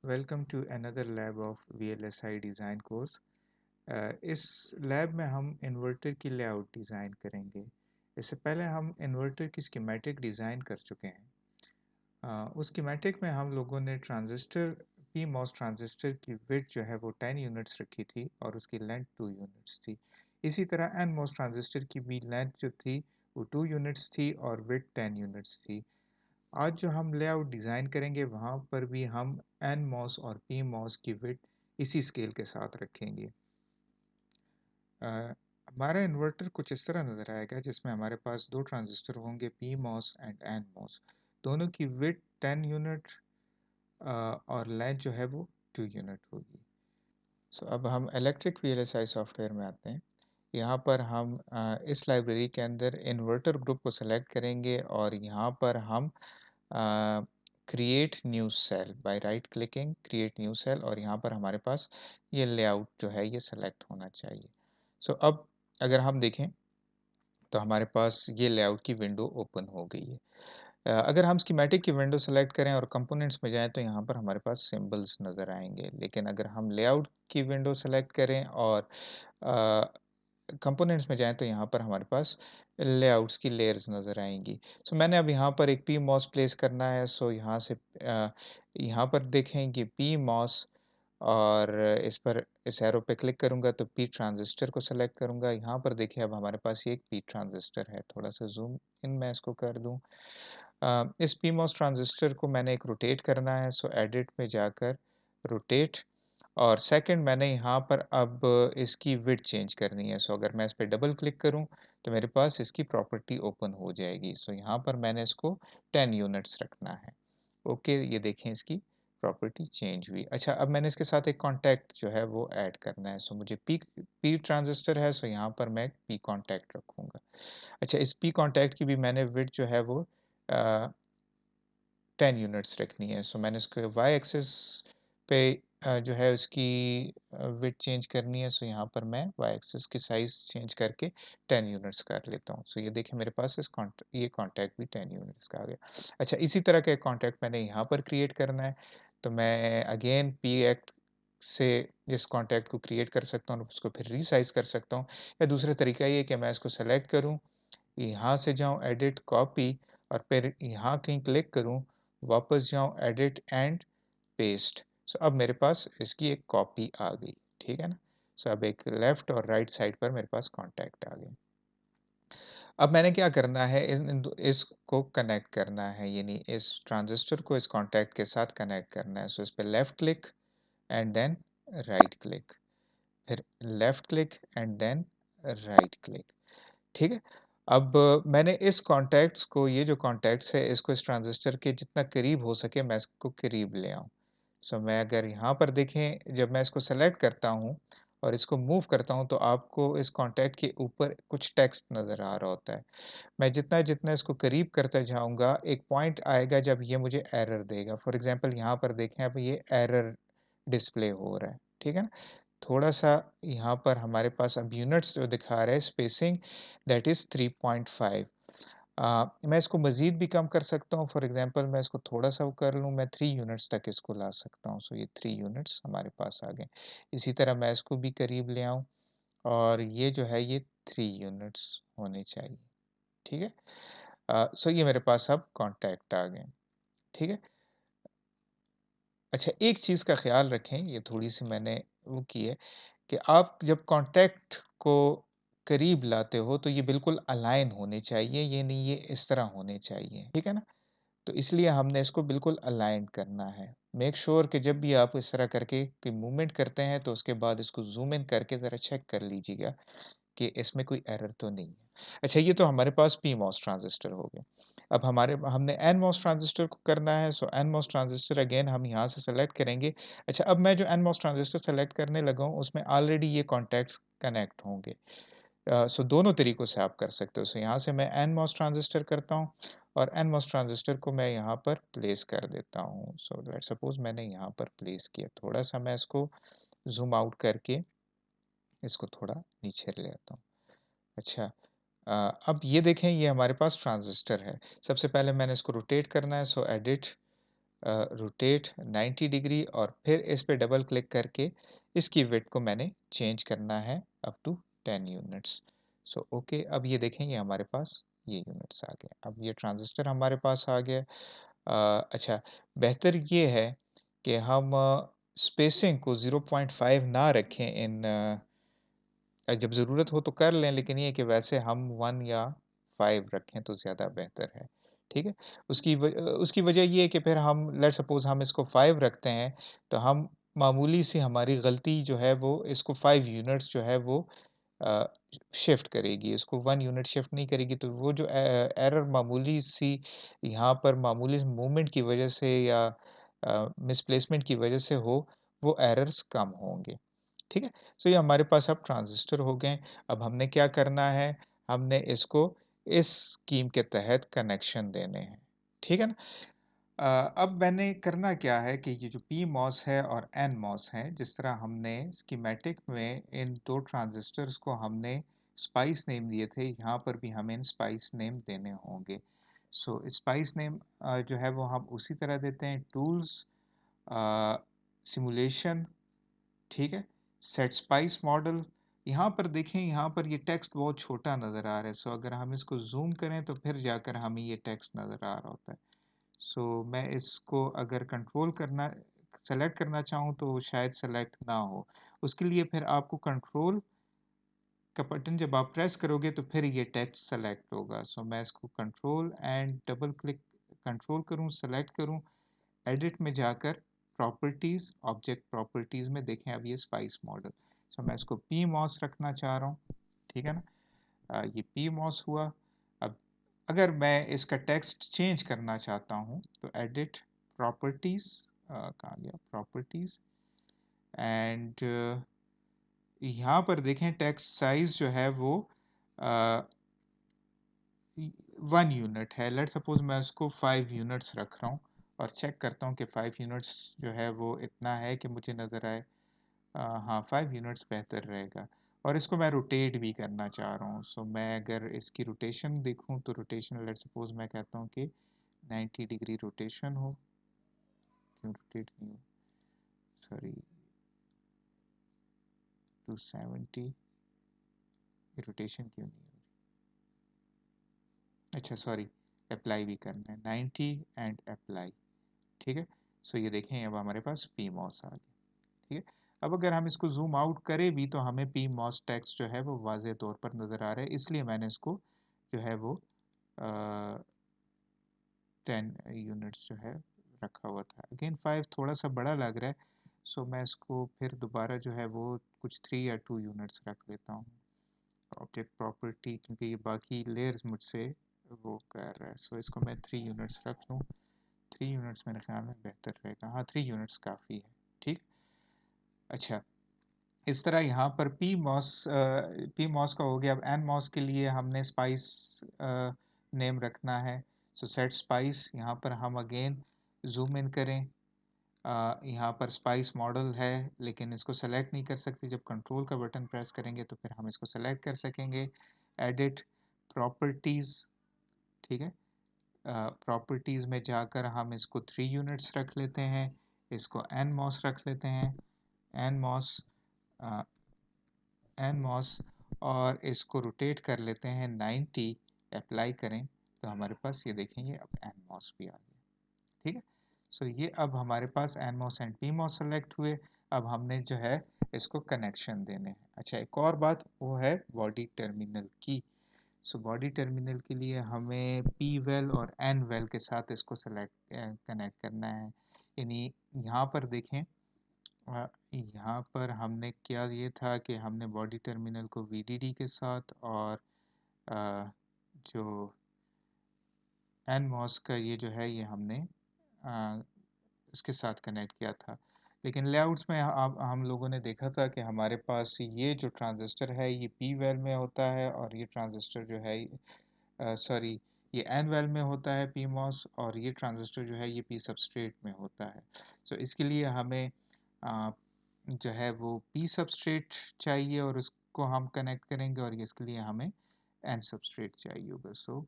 Welcome to another lab of VLSI design course. इस लैब में हम इन्वर्टर की लेआउट डिज़ाइन करेंगे। इससे पहले हम इन्वर्टर की स्कीमेटिक डिज़ाइन कर चुके हैं। उस स्कीमेटिक में हम लोगों ने ट्रांजिस्टर PMOS ट्रांजिस्टर की विड्थ जो है वो 10 यूनिट्स रखी थी और उसकी लेंथ 2 यूनिट्स थी। इसी तरह NMOS ट्रांजिस्टर की भी लेंथ जो थी वो 2 यूनिट्स थी और विड्थ 10 यूनिट्स थी। आज जो हम लेआउट डिज़ाइन करेंगे वहाँ पर भी हम NMOS और PMOS की विड्थ इसी स्केल के साथ रखेंगे। अ, हमारा इन्वर्टर कुछ इस तरह नज़र आएगा जिसमें हमारे पास दो ट्रांजिस्टर होंगे PMOS एंड NMOS। दोनों की विड्थ 10 यूनिट और लेंथ जो है वो 2 यूनिट होगी। अब हम इलेक्ट्रिक VLSI सॉफ्टवेयर में आते हैं। यहाँ पर हम इस लाइब्रेरी के अंदर इन्वर्टर ग्रुप को सेलेक्ट करेंगे और यहाँ पर हम create new cell by right clicking create new cell और यहाँ पर हमारे पास ये लेआउट जो है ये सेलेक्ट होना चाहिए। अब अगर हम देखें तो हमारे पास ये लेआउट की विंडो ओपन हो गई है। अगर हम स्कीमेटिक की विंडो सेलेक्ट करें और कंपोनेंट्स में जाएं तो यहाँ पर हमारे पास सिंबल्स नज़र आएंगे, लेकिन अगर हम लेआउट की विंडो सेलेक्ट करें और कंपोनेंट्स में जाएँ तो यहाँ पर हमारे पास लेआउट्स की लेयर्स नज़र आएँगी। मैंने अब यहाँ पर एक PMOS प्लेस करना है। यहाँ से यहाँ पर देखें कि PMOS और इस एरो पे क्लिक करूँगा तो P ट्रांजिस्टर को सेलेक्ट करूँगा। यहाँ पर देखिए अब हमारे पास ये एक P ट्रांजिस्टर है। थोड़ा-सा ज़ूम इन मैं इसको कर दूँ। इस PMOS ट्रांजिस्टर को मैंने एक रोटेट करना है, एडिट में जाकर रोटेट और सेकंड मैंने यहाँ पर अब इसकी विड्थ चेंज करनी है। अगर मैं इस पे डबल क्लिक करूँ तो मेरे पास इसकी प्रॉपर्टी ओपन हो जाएगी। यहाँ पर मैंने इसको 10 यूनिट्स रखना है। ओके, ये देखें इसकी प्रॉपर्टी चेंज हुई। अच्छा, अब मैंने इसके साथ एक कॉन्टैक्ट जो है वो ऐड करना है। मुझे पी ट्रांजिस्टर है, यहाँ पर मैं पी कॉन्टैक्ट रखूँगा। अच्छा, इस पी कॉन्टैक्ट की भी मैंने विड्थ जो है वो 10 यूनिट्स रखनी है। मैंने इसको वाई एक्सिस पे जो है उसकी विड्थ चेंज करनी है। यहाँ पर मैं वाई एक्सिस की साइज़ चेंज करके 10 यूनिट्स कर लेता हूँ। ये देखिए मेरे पास ये कॉन्टैक्ट भी 10 यूनिट्स का आ गया। अच्छा, इसी तरह का एक कॉन्टैक्ट मैंने यहाँ पर क्रिएट करना है। मैं अगेन पी एक्ट से इस कॉन्टैक्ट को क्रिएट कर सकता हूँ और उसको फिर रीसाइज़ कर सकता हूँ। या दूसरा तरीका ये है कि मैं इसको सेलेक्ट करूँ, यहाँ से जाऊँ एडिट कॉपी और फिर यहाँ कहीं क्लिक करूँ, वापस जाऊँ एडिट एंड पेस्ट। अब मेरे पास इसकी एक कॉपी आ गई, ठीक है ना। अब एक लेफ्ट और राइट साइड पर मेरे पास कॉन्टैक्ट आ गए। अब मैंने क्या करना है, इसको कनेक्ट करना है, यानी इस ट्रांजिस्टर को इस कॉन्टैक्ट के साथ कनेक्ट करना है। इस पे left click and then right click, फिर left click and then right click, ठीक है। अब मैंने इस कॉन्टैक्ट्स को, ये जो कॉन्टैक्ट्स है, इसको इस ट्रांजिस्टर के जितना करीब हो सके मैं इसको करीब ले आऊँ। मैं अगर यहाँ पर देखें, जब मैं इसको सेलेक्ट करता हूँ और इसको मूव करता हूँ तो आपको इस कॉन्टैक्ट के ऊपर कुछ टेक्स्ट नज़र आ रहा होता है। मैं जितना-जितना इसको करीब करता जाऊँगा, एक पॉइंट आएगा जब ये मुझे एरर देगा। फॉर एग्ज़ाम्पल यहाँ पर देखें, अब ये एरर डिस्प्ले हो रहा है, ठीक है ना? थोड़ा-सा यहाँ पर हमारे पास अब यूनिट्स जो दिखा रहा है स्पेसिंग, दैट इज़ 3.5। मैं इसको मज़ीद भी कम कर सकता हूँ। फॉर एग्ज़ाम्पल मैं इसको थोड़ा-सा वो कर लूँ, मैं 3 यूनिट्स तक इसको ला सकता हूँ। ये 3 यूनिट्स हमारे पास आ गए। इसी तरह मैं इसको भी करीब ले आऊँ और ये जो है ये 3 यूनिट्स होने चाहिए, ठीक है? ये मेरे पास अब कॉन्टैक्ट आ गए, ठीक है? अच्छा, एक चीज़ का ख़्याल रखें, ये थोड़ी-सी मैंने वो की है कि आप जब कॉन्टैक्ट को करीब लाते हो तो ये बिल्कुल अलाइन होने चाहिए, ये नहीं ये इस तरह होने चाहिए, ठीक है ना? तो इसलिए हमने इसको बिल्कुल अलाइन करना है। मेक श्योर कि जब भी आप इस तरह करके कोई मूवमेंट करते हैं तो उसके बाद इसको ज़ूम इन करके ज़रा चेक कर लीजिएगा कि इसमें कोई एरर तो नहीं है। अच्छा, ये तो हमारे पास पीमॉस ट्रांजिस्टर हो गए। अब हमने एनमॉस ट्रांजिस्टर को करना है। एनमॉस ट्रांजिस्टर अगेन हम यहाँ से सेलेक्ट करेंगे। अच्छा, अब मैं जो एनमॉस ट्रांजिस्टर सेलेक्ट करने लगा हूँ उसमें ऑलरेडी ये कॉन्टैक्ट्स कनेक्ट होंगे। दोनों तरीकों से आप कर सकते हो। यहाँ से मैं एनमॉस ट्रांजिस्टर करता हूँ और एनमॉस ट्रांजिस्टर को मैं यहाँ पर प्लेस कर देता हूँ। लेट्स सपोज मैंने यहाँ पर प्लेस किया। थोड़ा-सा मैं इसको ज़ूम आउट करके इसको थोड़ा नीचे ले आता हूँ। अच्छा, अब ये देखें, ये हमारे पास ट्रांजिस्टर है। सबसे पहले मैंने इसको रोटेट करना है। एडिट रोटेट 90 डिग्री और फिर इस पे डबल क्लिक करके इसकी विड्थ को मैंने चेंज करना है up to 10 units. So okay, अब ये देखें ये हमारे पास ये यूनिट्स आ गए। अब ये ट्रांजिस्टर हमारे पास आ गया। अच्छा, बेहतर ये है कि हम स्पेसिंग को 0.5 ना रखें इन जब ज़रूरत हो तो कर लें, लेकिन ये है कि वैसे हम 1 या 5 रखें तो ज़्यादा बेहतर है, ठीक है? उसकी वजह ये है कि फिर हम लेट्स सपोज़ हम इसको 5 रखते हैं, तो हम मामूली सी हमारी गलती जो है वो इसको 5 यूनिट्स जो है वो अ, शिफ्ट करेगी, इसको 1 यूनिट शिफ्ट नहीं करेगी, तो वो जो एरर मामूली सी यहाँ पर मामूली मूवमेंट की वजह से या मिसप्लेसमेंट की वजह से हो, वो एरर्स कम होंगे। ठीक है? सो ये हमारे पास अब ट्रांजिस्टर हो गए। अब हमने क्या करना है, हमने इसको इस स्कीम के तहत कनेक्शन देने हैं। ठीक है ना? अब मैंने करना क्या है कि ये जो पीमॉस है और एनमॉस है, जिस तरह हमने स्कीमेटिक में इन 2 ट्रांजिस्टर्स को हमने स्पाइस नेम दिए थे, यहाँ पर भी हमें स्पाइस नेम देने होंगे। सो स्पाइस नेम जो है वो हम उसी तरह देते हैं, टूल्स, सिमुलेशन, ठीक है? सेट स्पाइस मॉडल, यहाँ पर देखें, यहाँ पर ये टेक्स्ट बहुत छोटा नज़र आ रहा है। सो अगर हम इसको ज़ूम करें तो फिर जाकर हमें ये टेक्स्ट नज़र आ रहा होता है। सो मैं इसको अगर कंट्रोल करना सेलेक्ट करना चाहूँ तो शायद सेलेक्ट ना हो। उसके लिए फिर आपको कंट्रोल का बटन जब आप प्रेस करोगे तो फिर ये टेक्स्ट सेलेक्ट होगा। सो मैं इसको control and double click control करूँ, सेलेक्ट करूँ, एडिट में जाकर प्रॉपर्टीज, ऑब्जेक्ट प्रॉपर्टीज में देखें अब ये स्पाइस मॉडल। सो मैं इसको पी मॉस रखना चाह रहा हूँ, ठीक है ना? ये पी मॉस हुआ। अब अगर मैं इसका टेक्स्ट चेंज करना चाहता हूँ तो एडिट प्रॉपर्टीज, कहाँ गया प्रॉपर्टीज, एंड यहाँ पर देखें टेक्स्ट साइज जो है वो 1 यूनिट है। लेट सपोज मैं उसको 5 यूनिट्स रख रहा हूँ और चेक करता हूँ कि 5 यूनिट्स जो है वो इतना है कि मुझे नज़र आए। हाँ, 5 यूनिट्स बेहतर रहेगा। और इसको मैं रोटेट भी करना चाह रहा हूँ। सो मैं अगर इसकी रोटेशन देखूँ तो रोटेशन लेट सपोज मैं कहता हूँ कि 90 डिग्री रोटेशन हो। क्यों रोटेट नहीं हो, सॉरी, 270, रोटेशन क्यों नहीं हो, अच्छा सॉरी, अप्लाई भी करना है 90 एंड अप्लाई, ठीक है? सो ये देखें अब हमारे पास पी मॉस आ गया, ठीक है? अब अगर हम इसको जूम आउट करें भी तो हमें पी मॉस टेक्स्ट जो है वो वाज़ेह तौर पर नज़र आ रहा है, इसलिए मैंने इसको जो है वो 10 यूनिट्स जो है रखा हुआ था। अगेन 5 थोड़ा सा बड़ा लग रहा है, सो मैं इसको फिर दोबारा जो है वो कुछ 3 या 2 यूनिट्स रख लेता हूँ। ऑब्जेक्ट प्रॉपर्टी, क्योंकि ये बाकी लेयर्स मुझसे वो कर रहा है, सो इसको मैं 3 यूनिट्स रख लूँ। 3 यूनिट्स मेरे ख्याल में बेहतर रहेगा। हाँ, 3 यूनिट्स काफ़ी है, ठीक। अच्छा, इस तरह यहाँ पर पी मॉस का हो गया। अब एन मॉस के लिए हमने स्पाइस नेम रखना है। सो सेट स्पाइस, यहाँ पर हम अगेन जूम इन करें। यहाँ पर स्पाइस मॉडल है लेकिन इसको सेलेक्ट नहीं कर सकते, जब कंट्रोल का बटन प्रेस करेंगे तो फिर हम इसको सेलेक्ट कर सकेंगे। एडिट प्रॉपर्टीज़, ठीक है? प्रॉपर्टीज़ में जाकर हम इसको 3 यूनिट्स रख लेते हैं, इसको एन मॉस रख लेते हैं, एन मॉस, एन मॉस, और इसको रोटेट कर लेते हैं 90, अप्लाई करें तो हमारे पास ये देखेंगे अब एन मॉस भी आ गया, ठीक है? सो ये अब हमारे पास N MOS and P MOS selected हुए। अब हमने जो है इसको कनेक्शन देने हैं। अच्छा, एक और बात वो है बॉडी टर्मिनल की। सो बॉडी टर्मिनल के लिए हमें पी वेल और एन वेल के साथ इसको सेलेक्ट कनेक्ट करना है। यानी यहाँ पर देखें, यहाँ पर हमने क्या ये था कि हमने बॉडी टर्मिनल को वीडीडी के साथ और अ, जो एन मॉस का ये जो है ये हमने अ, इसके साथ कनेक्ट किया था। लेकिन लेआउट्स में आप हम लोगों ने देखा था कि हमारे पास ये जो ट्रांजिस्टर है ये पी वेल में होता है और ये ट्रांजिस्टर जो है सॉरी, ये एन वेल में होता है पी मॉस, और ये ट्रांजिस्टर जो है ये पी सबस्ट्रेट में होता है। सो इसके लिए हमें अ, जो है वो पी सबस्ट्रेट चाहिए और उसको हम कनेक्ट करेंगे, और इसके लिए हमें एन सबस्ट्रेट चाहिए होगा। सो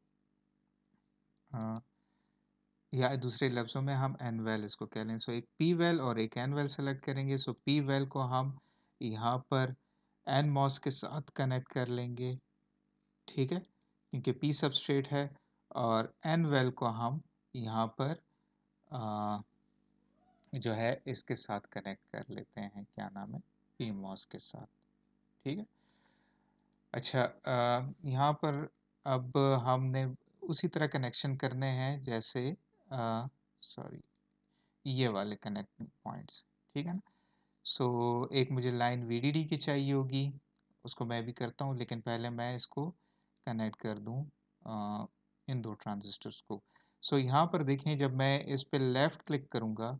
या दूसरे लफ्ज़ों में हम एनवेल इसको कह लें। सो एक पी वेल और एक एनवेल सेलेक्ट करेंगे। सो पी वेल को हम यहाँ पर एनमॉस के साथ कनेक्ट कर लेंगे, ठीक है, क्योंकि पी सबस्ट्रेट है। और एनवेल को हम यहाँ पर जो है इसके साथ कनेक्ट कर लेते हैं, क्या नाम है, पी मॉस के साथ, ठीक है। अच्छा, यहाँ पर अब हमने उसी तरह कनेक्शन करने हैं जैसे सॉरी ये वाले कनेक्टिंग पॉइंट्स, ठीक है ना। सो एक मुझे लाइन वीडीडी की चाहिए होगी, उसको मैं भी करता हूँ, लेकिन पहले मैं इसको कनेक्ट कर दूँ इन दो ट्रांजिस्टर्स को। सो यहाँ पर देखें, जब मैं इस पे लेफ़्ट क्लिक करूँगा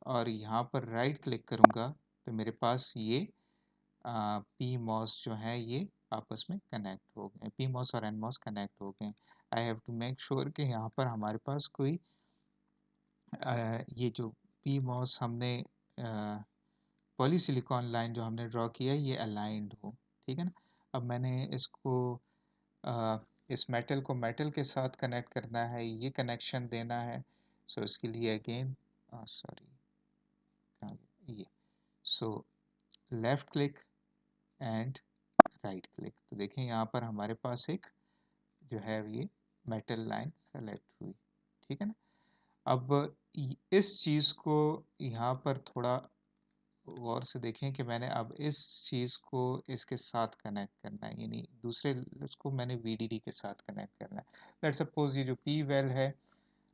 और यहाँ पर राइट क्लिक करूँगा तो मेरे पास ये पी मॉस जो है ये आपस में कनेक्ट हो गए, पी मॉस और एन मॉस कनेक्ट हो गए। I have to make sure कि यहाँ पर हमारे पास कोई ये जो पी मॉस हमने पॉलीसिलिकॉन लाइन जो हमने ड्रॉ किया है ये अलाइंड हो, ठीक है ना। अब मैंने इसको इस मेटल को मेटल के साथ कनेक्ट करना है, ये कनेक्शन देना है। सो इसके लिए अगेन सॉरी ये so left click and right click, तो देखें यहाँ पर हमारे पास एक जो है ये मेटल लाइन सेलेक्ट हुई, ठीक है ना। अब इस चीज़ को यहाँ पर थोड़ा गौर से देखें कि मैंने अब इस चीज़ को इसके साथ कनेक्ट करना है, यानी दूसरे उसको मैंने वीडीडी के साथ कनेक्ट करना है। लेट्स सपोज ये जो पी वेल है,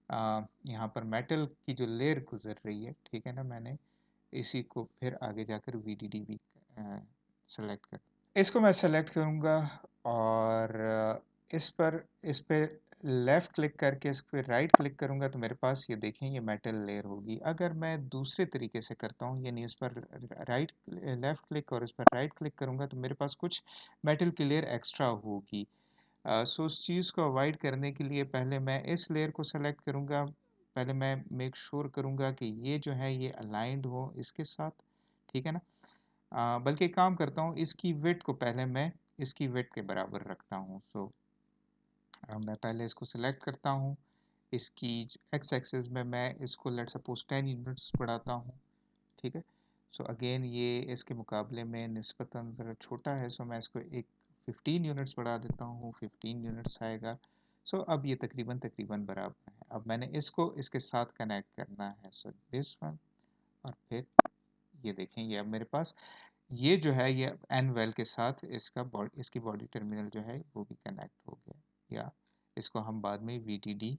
यहाँ पर मेटल की जो लेयर गुजर रही है, ठीक है ना, मैंने इसी को फिर आगे जाकर वीडीडी भी सेलेक्ट कर, इसको मैं सेलेक्ट करूँगा और इस पे लेफ़्ट क्लिक करके इस पे राइट क्लिक करूँगा तो मेरे पास ये देखें ये मेटल लेयर होगी। अगर मैं दूसरे तरीके से करता हूँ, यानी इस पर राइट लेफ़्ट क्लिक और इस पर राइट क्लिक करूँगा तो मेरे पास कुछ मेटल की लेयर एक्स्ट्रा होगी। सो उस चीज़ को अवॉइड करने के लिए पहले मैं इस लेयर को सेलेक्ट करूँगा। पहले मैं मेक श्योर करूँगा कि ये जो है ये अलाइंड हो इसके साथ, ठीक है ना। बल्कि एक काम करता हूँ, इसकी विड्थ को पहले मैं इसकी विड्थ के बराबर रखता हूँ। सो मैं पहले इसको सिलेक्ट करता हूँ, इसकी एक्स एक्सिस में मैं इसको लेट सपोज 10 यूनिट्स बढ़ाता हूँ, ठीक है। सो अगेन ये इसके मुकाबले में निस्बतन ज़रा छोटा है, सो मैं इसको एक 15 यूनिट्स बढ़ा देता हूँ, 15 यूनिट्स आएगा। सो अब ये तकरीबन तकरीबन बराबर है। अब मैंने इसको इसके साथ कनेक्ट करना है, सो दिस वन, और फिर ये देखें ये अब मेरे पास ये जो है ये एन वेल के साथ इसकी बॉडी टर्मिनल जो है वो भी कनेक्ट हो गया, या इसको हम बाद में वीटीडी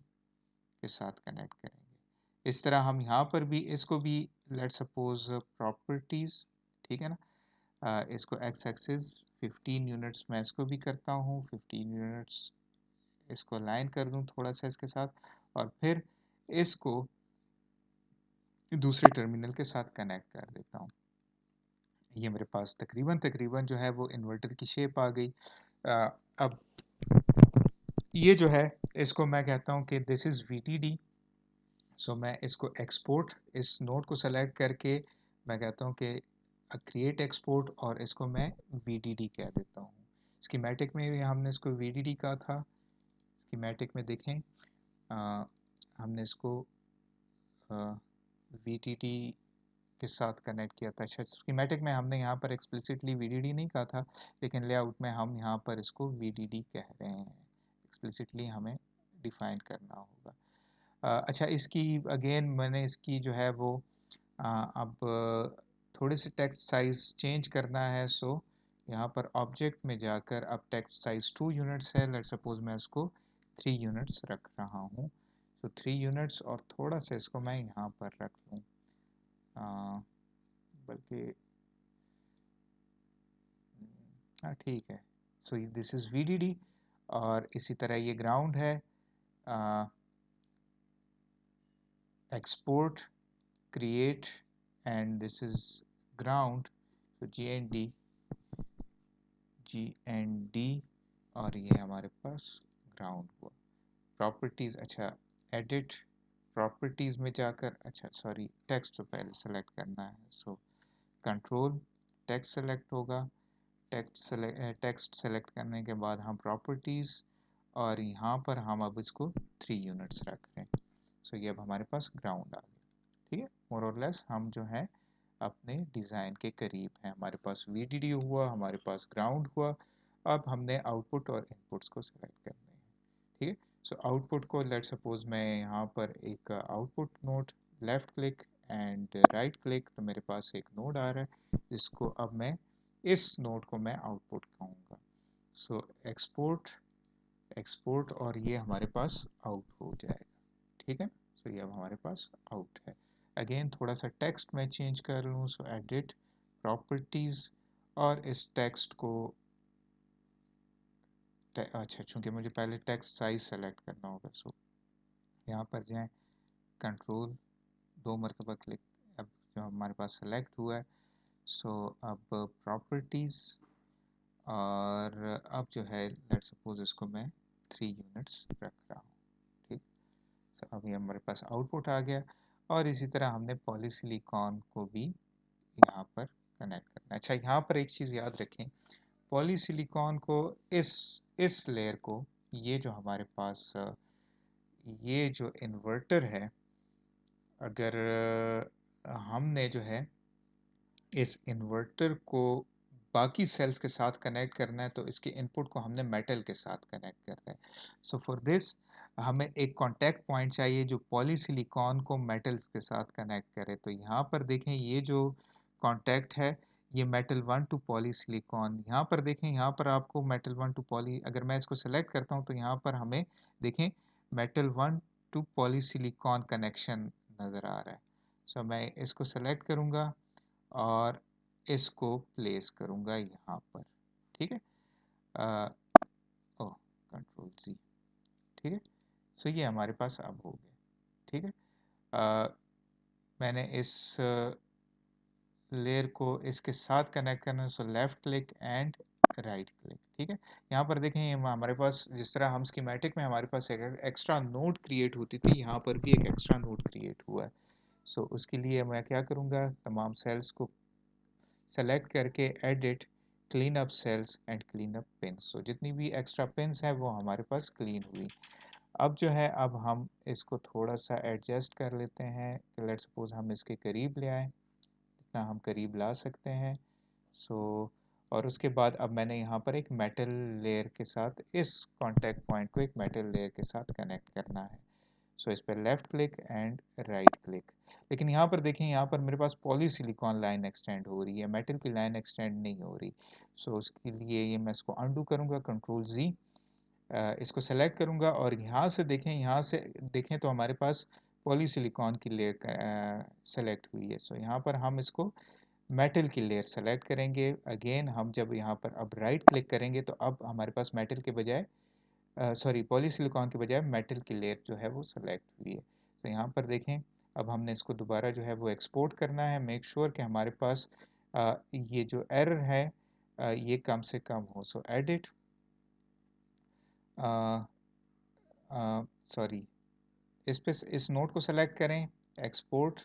के साथ कनेक्ट करेंगे। इस तरह हम यहाँ पर भी इसको भी लेट सपोज प्रॉपर्टीज, ठीक है ना, इसको एक्स एक्सिस 15 यूनिट्स मैं इसको भी करता हूँ, 15 यूनिट्स इसको अलाइन कर दूँ थोड़ा सा इसके साथ, और फिर इसको दूसरे टर्मिनल के साथ कनेक्ट कर देता हूँ। ये मेरे पास तकरीबन तकरीबन जो है वो इन्वर्टर की शेप आ गई। अब ये जो है इसको मैं कहता हूँ कि दिस इज़ वीटीडी। सो मैं इसको एक्सपोर्ट, इस नोड को सेलेक्ट करके मैं कहता हूँ कि क्रिएट एक्सपोर्ट, और इसको मैं वीडीडी कह देता हूँ। स्कीमेटिक में भी हमने इसको वीडीडी कहा था। स्कीमेटिक में देखें हमने इसको वीटीडी के साथ कनेक्ट किया था। अच्छा, स्कीमेटिक में हमने यहाँ पर एक्सप्लिसिटली वीडीडी नहीं कहा था, लेकिन लेआउट में हम यहाँ पर इसको वीडीडी कह रहे हैं। एक्सप्लिसिटली हमें डिफाइन करना होगा। अच्छा, इसकी अगेन मैंने इसकी जो है वो अब थोड़े से टेक्स्ट साइज चेंज करना है। सो यहाँ पर ऑब्जेक्ट में जाकर अब टेक्स्ट साइज 2 यूनिट्स है, लेट सपोज मैं इसको 3 यूनिट्स रख रहा हूँ। तो 3 यूनिट्स और थोड़ा सा इसको मैं यहाँ पर रख लूँ, बल्कि हाँ ठीक है। सो दिस इज़ वीडीडी, और इसी तरह ये ग्राउंड है, export, create, and this is ground. तो जी एंड डी, और ये हमारे पास ग्राउंड हुआ। प्रॉपर्टीज़, अच्छा एडिट प्रॉपर्टीज़ में जाकर, अच्छा सॉरी टेक्स्ट तो पहले सेलेक्ट करना है। सो कंट्रोल टेक्स्ट सेलेक्ट होगा, टेक्स्ट सेलेक्ट करने के बाद हम प्रॉपर्टीज़, और यहाँ पर हम अब इसको 3 यूनिट्स रख रहे हैं। सो ये अब हमारे पास ग्राउंड आ गया। ठीक है, मोर और लेस हम जो है अपने डिज़ाइन के करीब हैं। हमारे पास VDD हुआ, हमारे पास ग्राउंड हुआ। अब हमने आउटपुट और इनपुट्स को सिलेक्ट करने हैं। ठीक है, सो आउटपुट को लेट सपोज मैं यहाँ पर एक output node left click and right click, तो मेरे पास एक नोड आ रहा है जिसको अब मैं इस नोड को मैं आउटपुट कहूँगा। सो एक्सपोर्ट एक्सपोर्ट और ये हमारे पास आउट हो जाएगा। ठीक है, सो ये अब हमारे पास आउट है। अगेन थोड़ा सा टेक्स्ट मैं चेंज कर लूँ, सो एडिट प्रॉपर्टीज और इस टेक्स्ट को अच्छा, चूंकि मुझे पहले टेक्स्ट साइज सेलेक्ट करना होगा, सो यहाँ पर जाएं, कंट्रोल 2 मरतबा क्लिक, अब जो हमारे पास सेलेक्ट हुआ है, सो अब प्रॉपर्टीज और अब जो है लेट्स सपोज इसको मैं 3 यूनिट्स रख रहा हूँ। ठीक, तो अभी हमारे पास आउटपुट आ गया और इसी तरह हमने पॉलीसिलिकॉन को भी यहाँ पर कनेक्ट करना है। अच्छा, यहाँ पर एक चीज़ याद रखें, पॉलीसिलिकॉन को इस लेयर को, ये जो हमारे पास ये जो इन्वर्टर है, अगर हमने जो है इस इन्वर्टर को बाकी सेल्स के साथ कनेक्ट करना है तो इसके इनपुट को हमने मेटल के साथ कनेक्ट करना है। सो फॉर दिस हमें एक कांटेक्ट पॉइंट चाहिए जो पॉलीसिलिकॉन को मेटल्स के साथ कनेक्ट करे। तो यहाँ पर देखें, ये जो कांटेक्ट है ये मेटल 1 टू पॉलीसिलिकॉन, यहाँ पर देखें, यहाँ पर आपको मेटल 1 टू पॉली, अगर मैं इसको सेलेक्ट करता हूँ तो यहाँ पर हमें देखें मेटल 1 टू पॉलीसिलिकॉन कनेक्शन नज़र आ रहा है। सो मैं इसको सेलेक्ट करूँगा और इसको प्लेस करूंगा यहाँ पर। ठीक है, ओ कंट्रोल जी। ठीक है, सो ये हमारे पास अब हो गया। ठीक है, मैंने इस लेयर को इसके साथ कनेक्ट करना है, so left click and right click. ठीक है, यहाँ पर देखें, हमारे पास जिस तरह हम स्कीमेटिक में हमारे पास एक एक्स्ट्रा नोड क्रिएट होती थी, यहाँ पर भी एक एक्स्ट्रा नोड क्रिएट हुआ है। सो उसके लिए मैं क्या करूँगा, तमाम सेल्स को सेलेक्ट करके edit clean up cells and clean up pins, तो जितनी भी एक्स्ट्रा पिन्स है वो हमारे पास क्लीन हुई। अब जो है, अब हम इसको थोड़ा सा एडजस्ट कर लेते हैं, लेट सपोज हम इसके करीब ले आए, जितना हम करीब ला सकते हैं। सो और उसके बाद अब मैंने यहाँ पर एक मेटल लेयर के साथ इस कॉन्टैक्ट पॉइंट को एक मेटल लेयर के साथ कनेक्ट करना है। सो इस पर left click and right click. लेकिन यहाँ पर देखें, यहाँ पर मेरे पास पॉलीसिलिकॉन लाइन एक्सटेंड हो रही है, मेटल की लाइन एक्सटेंड नहीं हो रही। सो उसके लिए ये मैं इसको अनडू करूँगा, कंट्रोल जी, इसको सेलेक्ट करूँगा और यहाँ से देखें, यहाँ से देखें तो हमारे पास पॉलीसिलिकॉन की लेयर सेलेक्ट हुई है। सो यहाँ पर हम इसको मेटल की लेयर सेलेक्ट करेंगे। अगेन हम जब यहाँ पर अब राइट क्लिक करेंगे तो अब हमारे पास मेटल के बजाय सॉरी पॉलीसिलिकॉन के बजाय मेटल की लेयर जो है वो सेलेक्ट हुई है। तो यहाँ पर देखें, अब हमने इसको दोबारा जो है वो एक्सपोर्ट करना है, मेक श्योर कि हमारे पास ये जो एरर है ये कम से कम हो। सो एडिट सॉरी इस नोट को सेलेक्ट करें, एक्सपोर्ट,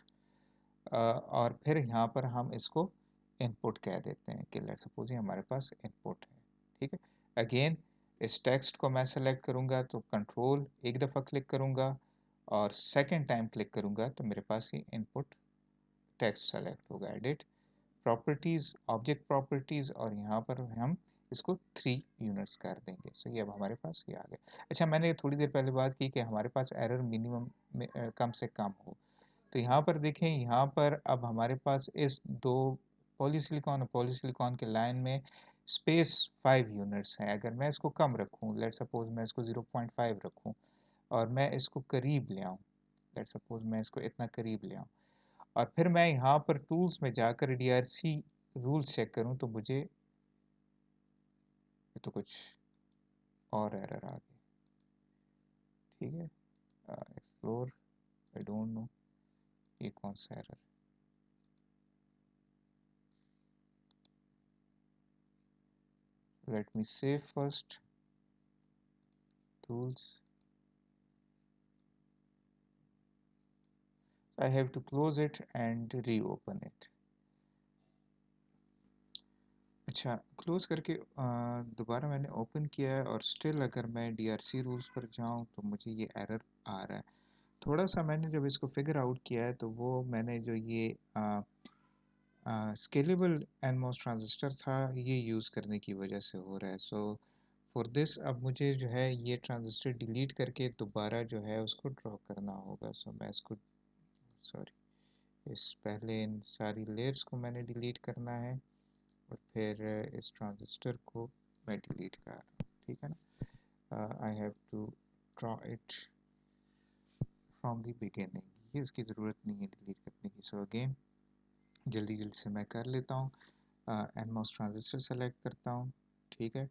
और फिर यहाँ पर हम इसको इनपुट कह देते हैं कि लेट्स सपोज ये हमारे पास इनपुट है। ठीक है, अगेन इस टेक्स्ट को मैं सेलेक्ट करूँगा तो कंट्रोल एक दफ़ा क्लिक करूँगा और सेकंड टाइम क्लिक करूँगा तो मेरे पास ये इनपुट टेक्स्ट सेलेक्ट होगा। एडिट प्रॉपर्टीज़, ऑब्जेक्ट प्रॉपर्टीज़, और यहाँ पर हम इसको 3 यूनिट्स कर देंगे। सो ये अब हमारे पास ये आ गया। अच्छा, मैंने थोड़ी देर पहले बात की कि हमारे पास एरर मिनिमम कम से कम हो, तो यहाँ पर देखें, यहाँ पर अब हमारे पास इस दो पॉलीसिलिकॉन और पॉलीसिलिकॉन के लाइन में स्पेस 5 यूनिट्स है। अगर मैं इसको कम रखूँ, लेट सपोज मैं इसको 0.5 रखूँ और मैं इसको करीब ले आऊँ, लेट सपोज मैं इसको इतना करीब ले आऊँ और फिर मैं यहाँ पर टूल्स में जाकर DRC रूल्स चेक करूँ तो मुझे ये तो कुछ और एरर आ गई। ठीक है, एक्सप्लोर, आई डोंट नो ये कौन सा error. Let me save first tools. I have to close it and reopen it. अच्छा, क्लोज करके दोबारा मैंने ओपन किया है और स्टिल अगर मैं DRC रूल्स पर जाऊं तो मुझे ये एरर आ रहा है। थोड़ा-सा मैंने जब इसको फिगर आउट किया है तो वो मैंने जो ये स्केलेबल एनमॉस ट्रांजिस्टर था ये यूज़ करने की वजह से हो रहा है। सो फॉर दिस अब मुझे जो है ये ट्रांजिस्टर डिलीट करके दोबारा जो है उसको ड्रॉ करना होगा। सो मैं इसको सॉरी इस पहले इन सारी लेयर्स को मैंने डिलीट करना है और फिर इस ट्रांजिस्टर को मैं डिलीट कर रहा हूँ, ठीक है ना। I have to draw it from the beginning, ये इसकी ज़रूरत नहीं है डिलीट करने की। सो अगेन जल्दी जल्दी से मैं कर लेता हूँ। एनमॉस ट्रांजिस्टर सेलेक्ट करता हूँ, ठीक है।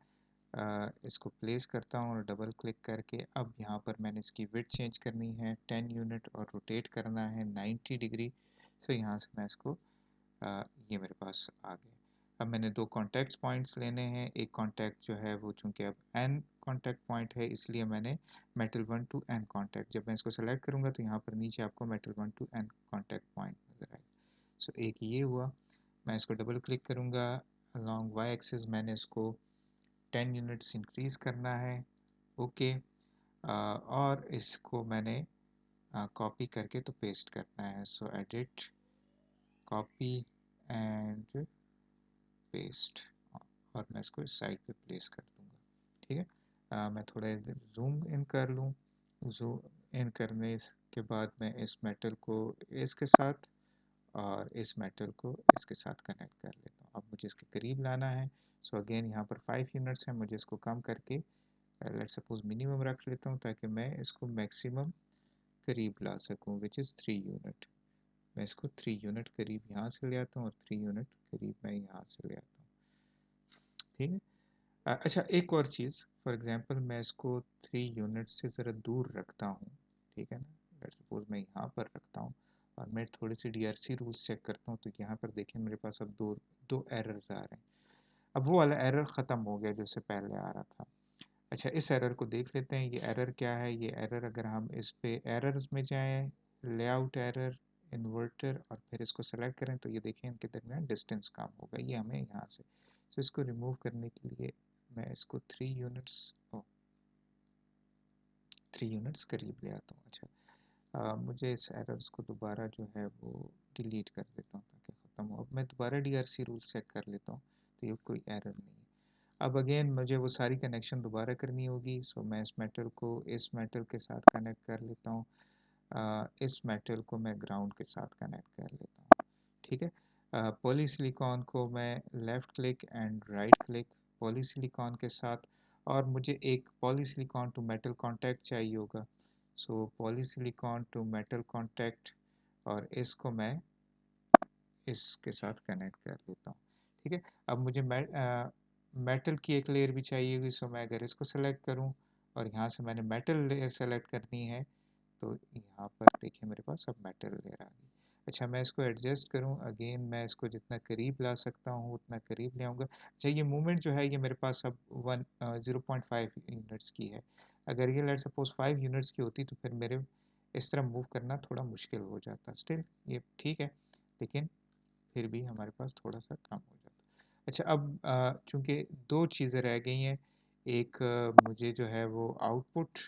इसको प्लेस करता हूँ और डबल क्लिक करके अब यहाँ पर मैंने इसकी विड्थ चेंज करनी है 10 यूनिट और रोटेट करना है 90 डिग्री। सो यहाँ से मैं इसको ये मेरे पास आ गया। अब मैंने दो कॉन्टैक्ट पॉइंट्स लेने हैं। एक कॉन्टैक्ट जो है वो चूंकि अब एन कॉन्टैक्ट पॉइंट है इसलिए मैंने मेटल 1 टू एन कॉन्टैक्ट, जब मैं इसको सेलेक्ट करूंगा तो यहाँ पर नीचे आपको metal 1 to N contact point नजर आएगा। सो एक ये हुआ। मैं इसको डबल क्लिक करूंगा अलॉन्ग वाई एक्सिस, मैंने इसको 10 यूनिट्स इंक्रीज करना है, ओके। और इसको मैंने कॉपी करके तो पेस्ट करना है। सो एडिट, कॉपी एंड पेस्ट, और मैं इसको इस साइड पे प्लेस कर दूंगा, ठीक है। मैं थोड़ा जूम इन कर लूँ। जूम इन करने के बाद मैं इस मेटल को इसके साथ और इस मेटल को इसके साथ कनेक्ट कर लेता हूँ। अब मुझे इसके करीब लाना है। सो अगेन यहाँ पर 5 यूनिट्स हैं, मुझे इसको कम करके लेट्स सपोज मिनिमम रख लेता हूँ ताकि मैं इसको मैक्सिमम करीब ला सकूँ विच इज़ 3 यूनिट। मैं इसको 3 यूनिट करीब यहाँ से ले आता हूँ और 3 यूनिट करीब मैं यहाँ से ले आता हूँ, ठीक है। अच्छा एक और चीज़, फॉर एग्जांपल मैं इसको 3 यूनिट से ज़रा दूर रखता हूँ, ठीक है ना। लेट्स सपोज मैं यहाँ पर रखता हूँ और मैं थोड़ी सी डीआरसी रूल्स चेक करता हूँ तो यहाँ पर देखिए मेरे पास अब दो दो एरर्स आ रहे हैं। अब वो वाला एरर ख़त्म हो गया जो इससे पहले आ रहा था। अच्छा इस एरर को देख लेते हैं, ये एरर क्या है। ये एरर अगर हम इस पे एरर्स में जाएं, लेआउट एरर, इन्वर्टर और फिर इसको सेलेक्ट करें तो ये देखिए इनके दरमियान डिस्टेंस कम होगा, ये हमें यहाँ से। तो इसको रिमूव करने के लिए मैं इसको 3 यूनिट्स करीब ले आता हूँ। अच्छा मुझे इस एरर्स को दोबारा जो है वो डिलीट कर देता हूँ ताकि ख़त्म हो। अब मैं दोबारा डीआरसी रूल चेक कर लेता हूँ तो ये कोई एरर नहीं है। अब अगेन मुझे वो सारी कनेक्शन दोबारा करनी होगी। सो मैं इस मेटल को इस मेटल के साथ कनेक्ट कर लेता हूँ, इस मेटल को मैं ग्राउंड के साथ कनेक्ट कर लेता हूँ, ठीक है। पॉलीसिलिकॉन को मैं left click and right click polysilicon के साथ, और मुझे एक पॉलीसिलिकॉन टू मेटल कॉन्टैक्ट चाहिए होगा। सो पॉलीसिलिकॉन टू मेटल कॉन्टैक्ट और इसको मैं इसके साथ कनेक्ट कर लेता हूँ, ठीक है। अब मुझे मेटल की एक लेयर भी चाहिए होगी। सो मैं अगर इसको सेलेक्ट करूँ और यहाँ से मैंने मेटल लेयर सेलेक्ट करनी है तो यहाँ पर देखिए मेरे पास अब मेटल लेयर आ गई। अच्छा मैं इसको एडजस्ट करूँ, अगेन मैं इसको जितना करीब ला सकता हूँ उतना करीब ले आऊँगा। अच्छा ये मूवमेंट जो है ये मेरे पास अब 0.5 यूनिट्स की है। अगर ये लेट्स सपोज 5 यूनिट्स की होती तो फिर मेरे इस तरह मूव करना थोड़ा मुश्किल हो जाता। स्टिल ये ठीक है, लेकिन फिर भी हमारे पास थोड़ा सा कम हो जाता। अच्छा अब चूंकि दो चीज़ें रह गई हैं। एक मुझे जो है वो आउटपुट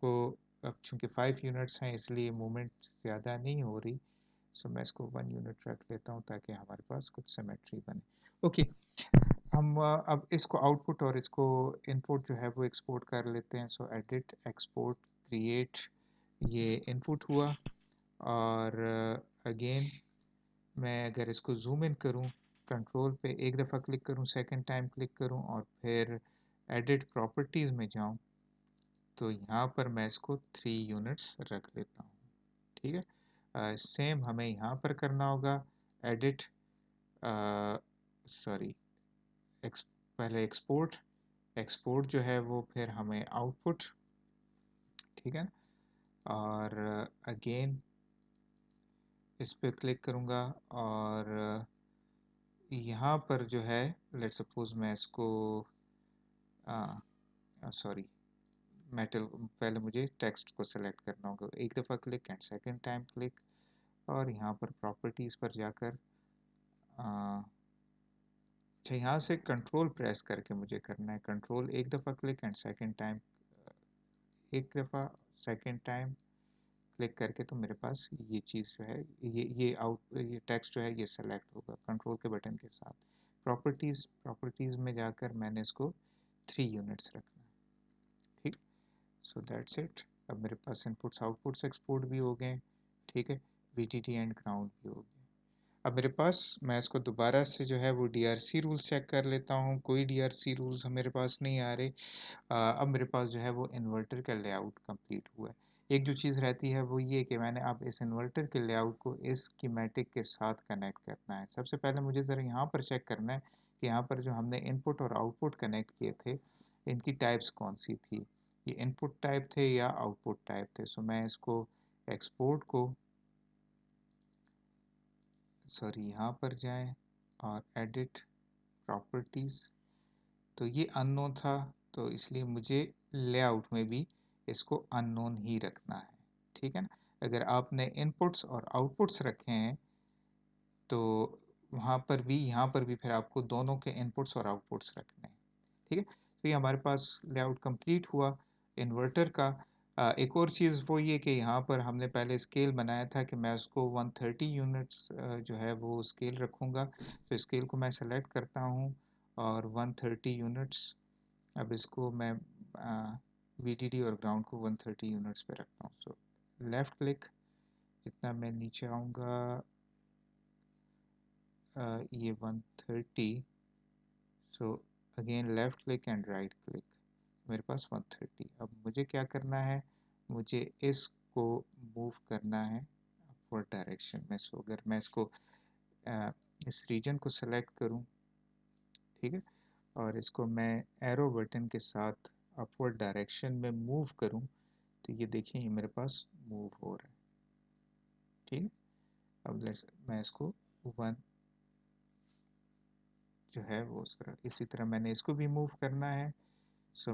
को, अब चूंकि 5 यूनिट्स हैं इसलिए मूवमेंट ज़्यादा नहीं हो रही। सो मैं इसको 1 यूनिट रख लेता हूँ ताकि हमारे पास कुछ सिमेट्री बने, ओके। हम अब इसको आउटपुट और इसको इनपुट जो है वो एक्सपोर्ट कर लेते हैं। सो एडिट, एक्सपोर्ट, क्रिएट, ये इनपुट हुआ। और अगेन मैं अगर इसको जूम इन करूं, कंट्रोल पे एक दफ़ा क्लिक करूं, सेकंड टाइम क्लिक करूं और फिर एडिट प्रॉपर्टीज़ में जाऊं तो यहाँ पर मैं इसको 3 यूनिट्स रख लेता हूँ, ठीक है। सेम हमें यहाँ पर करना होगा। एडिट, सॉरी, पहले एक्सपोर्ट, एक्सपोर्ट जो है वो फिर हमें आउटपुट, ठीक है। और अगेन इस पर क्लिक करूँगा और यहाँ पर जो है लेट्स सपोज मैं इसको सॉरी मेटल, पहले मुझे टेक्स्ट को सेलेक्ट करना होगा। एक दफ़ा click and second time click और यहाँ पर प्रॉपर्टीज़ पर जाकर अच्छा यहाँ से कंट्रोल प्रेस करके मुझे करना है। कंट्रोल एक दफ़ा क्लिक एंड सेकंड टाइम, एक दफ़ा, सेकंड टाइम, क्लिक करके तो मेरे पास ये चीज़ जो है, ये टेक्स्ट जो है ये सेलेक्ट होगा कंट्रोल के बटन के साथ। प्रॉपर्टीज़ में जाकर मैंने इसको 3 यूनिट्स रखना है। ठीक, सो दैट्स इट। अब मेरे पास इनपुट्स आउटपुट्स एक्सपोर्ट भी हो गए। ठीक है, वीटीटी एंड ग्राउंड भी हो गए। अब मेरे पास, मैं इसको दोबारा से जो है वो डीआरसी रूल्स चेक कर लेता हूँ। कोई डीआरसी रूल्स मेरे पास नहीं आ रहे। अब मेरे पास जो है वो इन्वर्टर का लेआउट कंप्लीट हुआ है। एक जो चीज़ रहती है वो ये कि मैंने अब इस इन्वर्टर के लेआउट को इस स्कीमेटिक के साथ कनेक्ट करना है। सबसे पहले मुझे ज़रा यहाँ पर चेक करना है कि यहाँ पर जो हमने इनपुट और आउटपुट कनेक्ट किए थे, इनकी टाइप्स कौन सी थी। ये इनपुट टाइप थे या आउटपुट टाइप थे। सो मैं इसको एक्सपोर्ट को, सॉरी यहाँ पर जाएं और एडिट प्रॉपर्टीज़, तो ये अननोन था, तो इसलिए मुझे लेआउट में भी इसको अननोन ही रखना है। ठीक है ना। अगर आपने इनपुट्स और आउटपुट्स रखे हैं तो वहाँ पर भी, यहाँ पर भी फिर आपको दोनों के इनपुट्स और आउटपुट्स रखने हैं। ठीक है, तो ये हमारे पास लेआउट कंप्लीट हुआ इन्वर्टर का। एक और चीज़ वो ये कि यहाँ पर हमने पहले स्केल बनाया था कि मैं उसको 130 यूनिट्स जो है वो स्केल रखूँगा। तो स्केल को मैं सेलेक्ट करता हूँ और 130 यूनिट्स, अब इसको मैं वीटीडी और ग्राउंड को 130 यूनिट्स पे रखता हूँ। सो लेफ़्ट क्लिक, जितना मैं नीचे आऊँगा ये 130, so again left click and right click, मेरे पास 130। अब मुझे क्या करना है, मुझे इसको मूव करना है अपवर्ड डायरेक्शन में। सो अगर मैं इसको इस रीजन को सेलेक्ट करूं, ठीक है, और इसको मैं एरो बटन के साथ अपवर्ड डायरेक्शन में मूव करूं, तो ये देखिए ये मेरे पास मूव हो रहा है। ठीक है, अब मैं इसको 1 जो है वो इसी तरह मैंने इसको भी मूव करना है। सो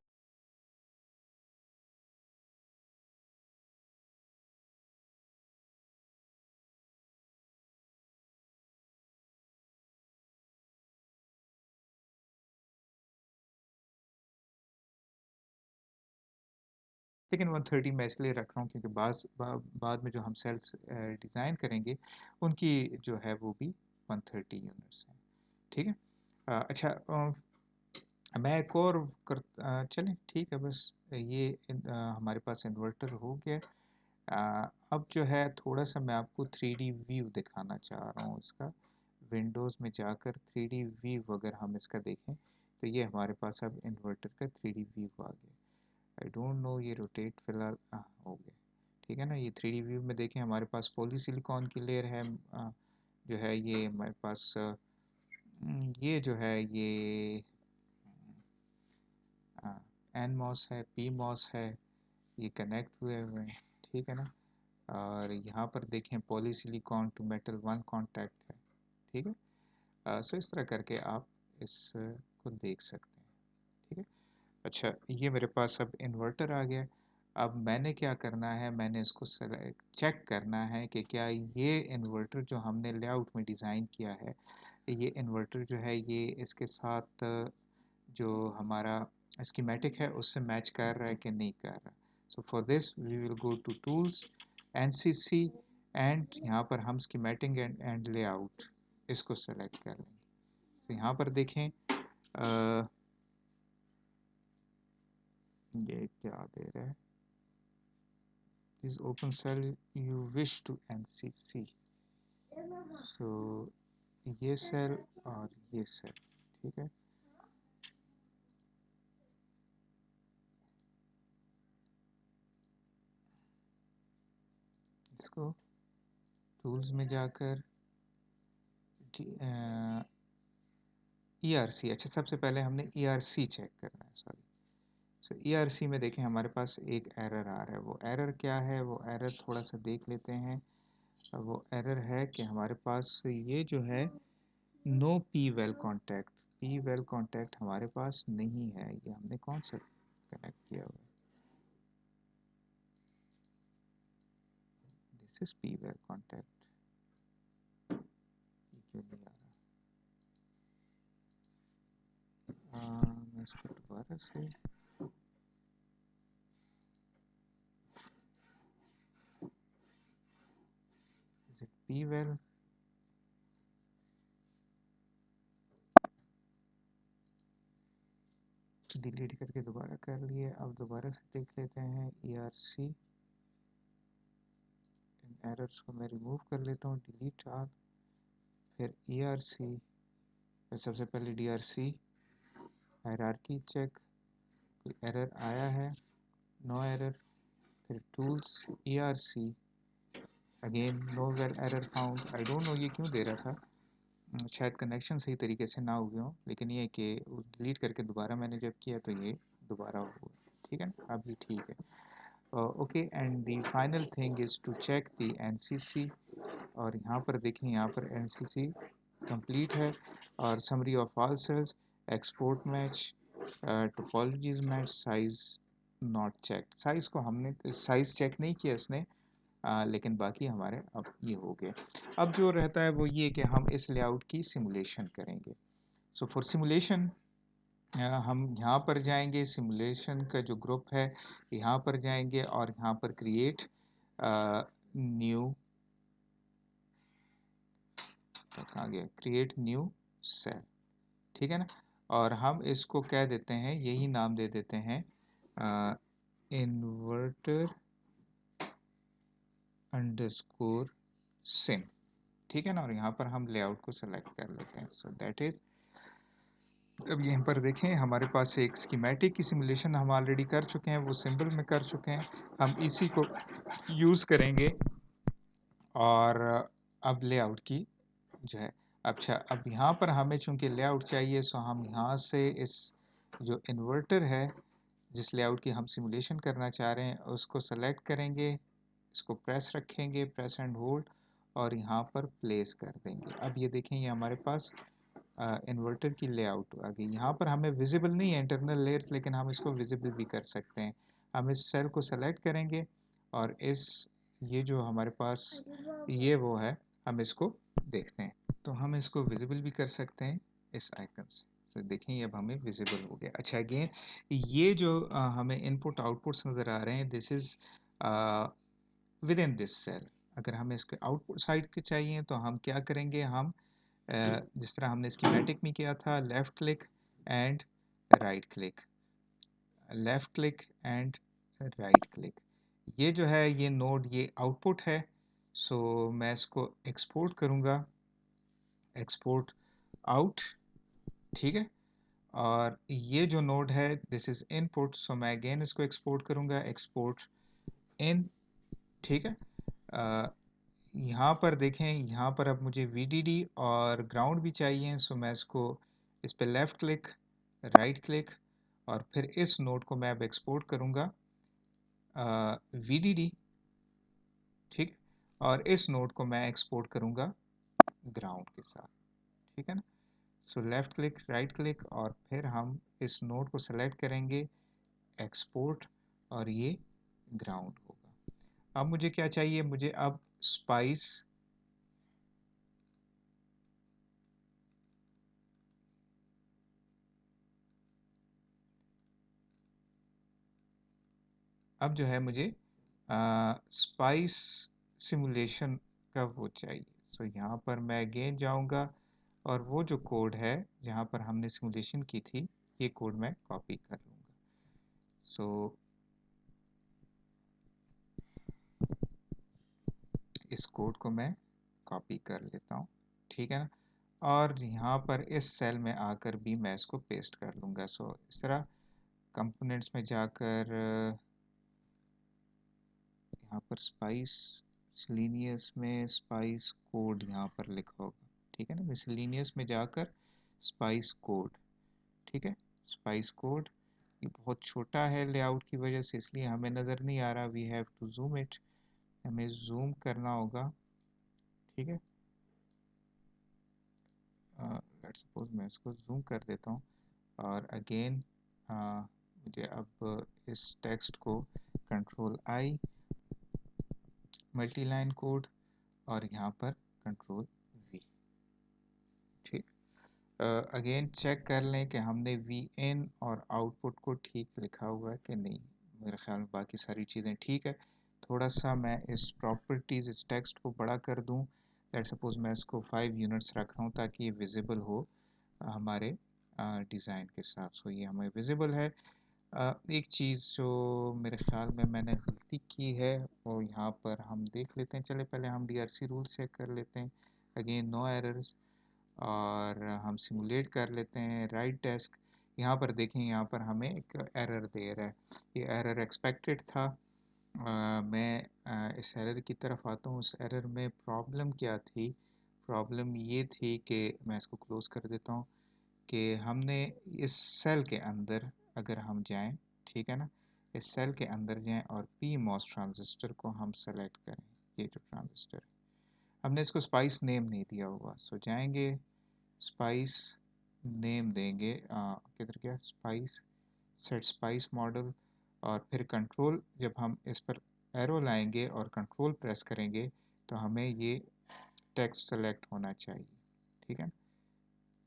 लेकिन 130 मैं इसलिए रख रहा हूँ क्योंकि बाद में जो हम सेल्स डिज़ाइन करेंगे उनकी जो है वो भी 130 यूनिट्स हैं। ठीक है, अच्छा, मैं एक और चलें, ठीक है, बस ये हमारे पास इन्वर्टर हो गया। अब जो है थोड़ा सा मैं आपको 3D व्यू दिखाना चाह रहा हूँ इसका। विंडोज़ में जाकर 3D व्यू अगर हम इसका देखें तो ये हमारे पास अब इन्वर्टर का 3D व्यू आ गया। आई डोंट नो ये रोटेट फिलहाल हो गया। ठीक है ना, ये 3D व्यू में देखें हमारे पास पॉलीसिलिकॉन की लेयर है। जो है ये हमारे पास ये जो है ये एन मॉस है, पी मॉस है, ये कनेक्ट हुए हुए हैं। ठीक है ना, और यहाँ पर देखें पॉलीसिलिकॉन टू मेटल 1 कॉन्टैक्ट है। ठीक है, सो इस तरह करके आप इसको देख सकते हैं। ठीक है, अच्छा, ये मेरे पास अब इन्वर्टर आ गया। अब मैंने क्या करना है, मैंने इसको चेक करना है कि क्या ये इन्वर्टर जो हमने लेआउट में डिज़ाइन किया है, ये इन्वर्टर जो है ये इसके साथ जो हमारा स्कीमेटिक है उससे मैच कर रहा है कि नहीं कर रहा। So for this we will go to tools, NCC, and यहाँ पर हम स्कीमेटिक एंड लेआउट इसको सेलेक्ट कर लेंगे। तो यहाँ पर देखें ये क्या दे रहा है, is open cell you wish to NCC, so ये सेल और ये सेल। ठीक है, इसको टूल्स में जाकर ERC, अच्छा सबसे पहले हमने ERC चेक करना है, सॉरी। सो ERC में देखें हमारे पास एक एरर आ रहा है। वो एरर क्या है, वो एरर थोड़ा सा देख लेते हैं। वो एरर है कि हमारे पास ये जो है no P well contact, P well contact हमारे पास नहीं है। ये हमने कौन सा कनेक्ट किया हुआ है, this is P well contact, ये क्यों नहीं आ रहा। मैं इसको दोबारा से, डिलीट करके दोबारा कर लिए। अब दोबारा से देख लेते हैं ERC, इन एरर्स को मैं रिमूव कर लेता हूँ, डिलीट ऑल, फिर ERC, फिर सबसे पहले DRC हायरार्की चेक, कोई एरर आया है, नो एरर, फिर tools ERC, again no well error found. I don't know ये क्यों दे रहा था, शायद कनेक्शन सही तरीके से ना हुए हो, लेकिन ये कि डिलीट करके दोबारा मैंने जब किया तो ये दोबारा हुआ। ठीक है, अब ये ठीक है। Okay, and the final thing is to check the NCC, और यहाँ पर देखें, यहाँ पर NCC कंप्लीट है, और summary of all cells, export match, topologies match, size not check. Size को हमने साइज चेक नहीं किया इसने, लेकिन बाकी हमारे अब ये हो गए। अब जो रहता है वो ये कि हम इस लेआउट की सिमुलेशन करेंगे। सो फॉर सिमुलेशन हम यहाँ पर जाएंगे, सिमुलेशन का जो ग्रुप है यहाँ पर जाएंगे, और यहाँ पर क्रिएट न्यू, कहाँ गया, क्रिएट न्यू सेल, ठीक है ना। और हम इसको क्या देते हैं, यही नाम दे देते हैं इन्वर्टर अंडरस्कोर सिम, ठीक है ना। और यहाँ पर हम लेआउट को सेलेक्ट कर लेते हैं। सो दैट इज, अब यहाँ पर देखें हमारे पास एक स्कीमेटिक की सिमुलेशन हम ऑलरेडी कर चुके हैं, वो सिंबल में कर चुके हैं, हम इसी को यूज़ करेंगे। और अब लेआउट की जो है, अच्छा अब यहाँ पर हमें चूंकि लेआउट चाहिए, सो हम यहाँ से इस जो इन्वर्टर है जिस लेआउट की हम सिमुलेशन करना चाह रहे हैं उसको सेलेक्ट करेंगे, इसको प्रेस रखेंगे, प्रेस एंड होल्ड, और यहाँ पर प्लेस कर देंगे। अब ये देखें, ये हमारे पास इन्वर्टर की लेआउट आ गई। यहाँ पर हमें विजिबल नहीं है इंटरनल लेयर, लेकिन हम इसको विजिबल भी कर सकते हैं। हम इस सेल को सेलेक्ट करेंगे, और इस ये जो हमारे पास ये वो है, हम इसको देखते हैं, तो हम इसको विजिबल भी कर सकते हैं इस आइकन से। तो देखें अब हमें विजिबल हो गया। अच्छा, अगेन ये जो हमें इनपुट आउटपुट्स नज़र आ रहे हैं, this is within this cell. अगर हमें इसके आउटपुट साइड के चाहिए तो हम क्या करेंगे, हम जिस तरह हमने स्कीमेटिक में किया था, left click and right click, left click and right click. ये जो है ये नोड, ये आउटपुट है। सो मैं इसको एक्सपोर्ट करूँगा, एक्सपोर्ट आउट, ठीक है। और ये जो नोड है दिस इज इनपुट, सो मैं अगेन इसको एक्सपोर्ट करूँगा, एक्सपोर्ट इन, ठीक है। यहाँ पर देखें, यहाँ पर अब मुझे VDD और ग्राउंड भी चाहिए, सो मैं इसको इस पे लेफ्ट क्लिक, राइट क्लिक, और फिर इस नोड को मैं अब एक्सपोर्ट करूँगा VDD, ठीक, और इस नोड को मैं एक्सपोर्ट करूँगा ग्राउंड के साथ, ठीक है ना। So left click, right click, और फिर हम इस नोड को सेलेक्ट करेंगे, एक्सपोर्ट, और ये ग्राउंड होगा। अब मुझे क्या चाहिए, मुझे अब स्पाइस अब जो है मुझे स्पाइस सिमुलेशन का वो चाहिए। सो यहाँ पर मैं अगेन जाऊँगा, और वो जो कोड है जहाँ पर हमने सिमुलेशन की थी, ये कोड मैं कॉपी कर लूँगा। सो इस कोड को मैं कॉपी कर लेता हूँ, ठीक है ना। और यहाँ पर इस सेल में आकर भी मैं इसको पेस्ट कर लूँगा। सो इस तरह कंपोनेंट्स में जाकर यहाँ पर स्पाइस मिसलेनियस में स्पाइस कोड यहाँ पर लिखा होगा, ठीक है ना। मिसलेनियस में जाकर स्पाइस कोड, ठीक है, स्पाइस कोड। ये बहुत छोटा है लेआउट की वजह से, इसलिए हमें नज़र नहीं आ रहा, we have to zoom it, हमें जूम करना होगा, ठीक है। लेट्स सपोज मैं इसको जूम कर देता हूँ, और अगेन मुझे अब इस टेक्स्ट को control I, multi line code, और यहाँ पर कंट्रोल V, ठीक। अगेन चेक कर लें कि हमने VN और आउटपुट को ठीक लिखा हुआ है कि नहीं। मेरे ख्याल में बाकी सारी चीज़ें ठीक है। थोड़ा सा मैं इस प्रॉपर्टीज़, इस टेक्स्ट को बड़ा कर दूं, लेट्स सपोज मैं इसको 5 यूनिट्स रख रहा हूँ ताकि ये विजिबल हो हमारे डिज़ाइन के साथ। सो ये हमें विजिबल है। एक चीज़ जो मेरे ख्याल में मैंने गलती की है वो यहाँ पर हम देख लेते हैं। चले पहले हम DRC रूल चेक कर लेते हैं। अगेन नो एरर्स, और हम सिमुलेट कर लेते हैं राइट डेस्क। यहाँ पर देखें, यहाँ पर हमें एक एरर दे रहा है। ये एरर एक्सपेक्टेड था। मैं इस एरर की तरफ आता हूँ। उस एरर में प्रॉब्लम क्या थी? प्रॉब्लम ये थी कि मैं इसको क्लोज कर देता हूँ, कि हमने इस सेल के अंदर अगर हम जाएं, ठीक है ना, इस सेल के अंदर जाएं और PMOS ट्रांजिस्टर को हम सेलेक्ट करें। ये जो ट्रांजिस्टर है, हमने इसको स्पाइस नेम नहीं दिया हुआ। सो जाएंगे, स्पाइस नेम देंगे, किधर गया स्पाइस, सेट स्पाइस मॉडल, और फिर कंट्रोल, जब हम इस पर एरो लाएंगे और कंट्रोल प्रेस करेंगे तो हमें ये टेक्स्ट सेलेक्ट होना चाहिए। ठीक है,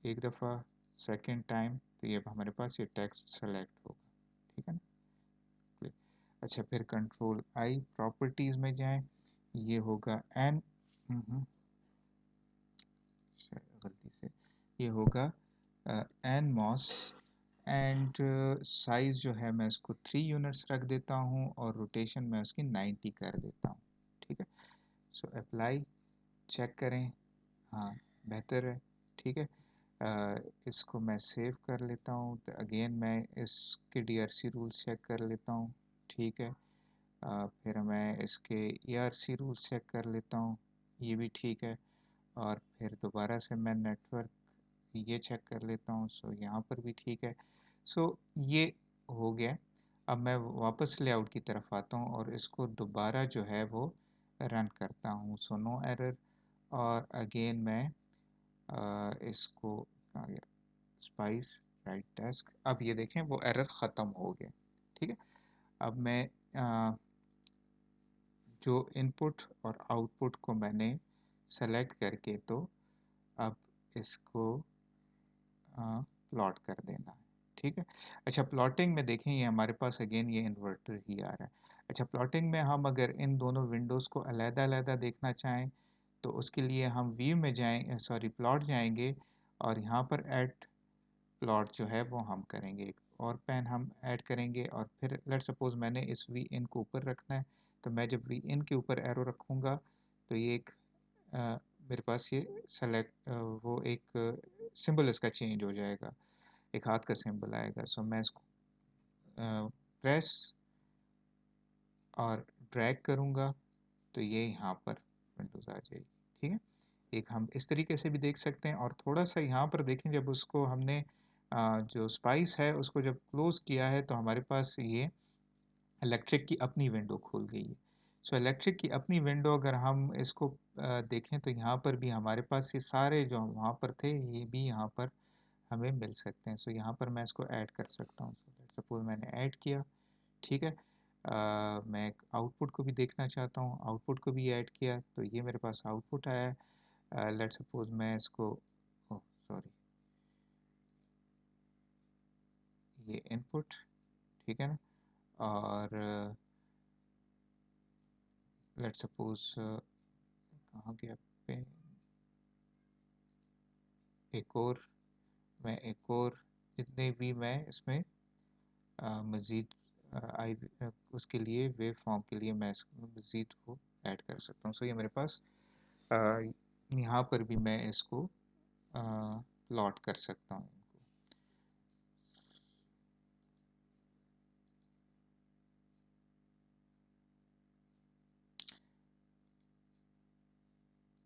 एक दफ़ा, सेकेंड टाइम, तो ये हमारे पास ये टेक्स्ट सेलेक्ट होगा। ठीक है ना। अच्छा, फिर कंट्रोल आई, प्रॉपर्टीज में जाएं, ये होगा एन, गलती से ये होगा एन मॉस, एंड साइज जो है मैं इसको 3 यूनिट्स रख देता हूँ और रोटेशन में उसकी 90 कर देता हूँ। ठीक है, सो अप्लाई, चेक करें, हाँ बेहतर है। ठीक है, इसको मैं सेव कर लेता हूँ। तो अगेन मैं इसके DRC रूल्स चेक कर लेता हूँ। ठीक है, फिर मैं इसके ERC रूल्स चेक कर लेता हूँ, ये भी ठीक है। और फिर दोबारा से मैं नेटवर्क ये चेक कर लेता हूँ। सो यहाँ पर भी ठीक है। सो ये हो गया। अब मैं वापस लेआउट की तरफ आता हूँ और इसको दोबारा जो है वो रन करता हूँ। सो नो एरर, और अगेन मैं इसको, कहाँ गया स्पाइस, राइट डेस्क, अब ये देखें वो एरर ख़त्म हो गया। ठीक है, अब मैं जो इनपुट और आउटपुट को मैंने सेलेक्ट करके तो अब इसको प्लॉट कर देना है। ठीक है, अच्छा प्लॉटिंग में देखें, ये हमारे पास अगेन ये इन्वर्टर ही आ रहा है। अच्छा, प्लॉटिंग में हम अगर इन दोनों विंडोज़ को अलग-अलग देखना चाहें तो उसके लिए हम व्यू में जाएं, सॉरी प्लॉट जाएंगे, और यहाँ पर ऐड प्लॉट जो है वो हम करेंगे, एक और पेन हम ऐड करेंगे, और फिर लेट सपोज मैंने इस वी इन को ऊपर रखना है, तो मैं जब वी इन के ऊपर एरो रखूँगा तो ये एक मेरे पास ये सेलेक्ट वो एक सिंबल इसका चेंज हो जाएगा, एक हाथ का सिंबल आएगा। सो मैं इसको प्रेस और ड्रैग करूँगा तो ये यहाँ पर विंडोज़ आ जाएगी। ठीक है, एक हम इस तरीके से भी देख सकते हैं। और थोड़ा सा यहाँ पर देखें, जब उसको हमने जो स्पाइस है उसको जब क्लोज किया है तो हमारे पास ये इलेक्ट्रिक की अपनी विंडो खुल गई है। सो इलेक्ट्रिक की अपनी विंडो अगर हम इसको देखें तो यहाँ पर भी हमारे पास ये सारे जो वहाँ पर थे ये भी यहाँ पर हमें मिल सकते हैं। सो यहाँ पर मैं इसको ऐड कर सकता हूँ। सपोज मैंने ऐड किया, ठीक है, मैं आउटपुट को भी देखना चाहता हूँ, आउटपुट को भी ऐड किया तो ये मेरे पास आउटपुट आया है। लेट सपोज मैं इसको, ओह सॉरी, ये इनपुट, ठीक है ना, और लेट सपोज कहाँ गया पे, एक और, मैं एक और जितने भी मैं इसमें मज़ीद आई उसके लिए वेव फॉर्म के लिए मैं इसको मज़ीद वो ऐड कर सकता हूँ। सो ये मेरे पास यहाँ पर भी मैं इसको प्लॉट कर सकता हूँ।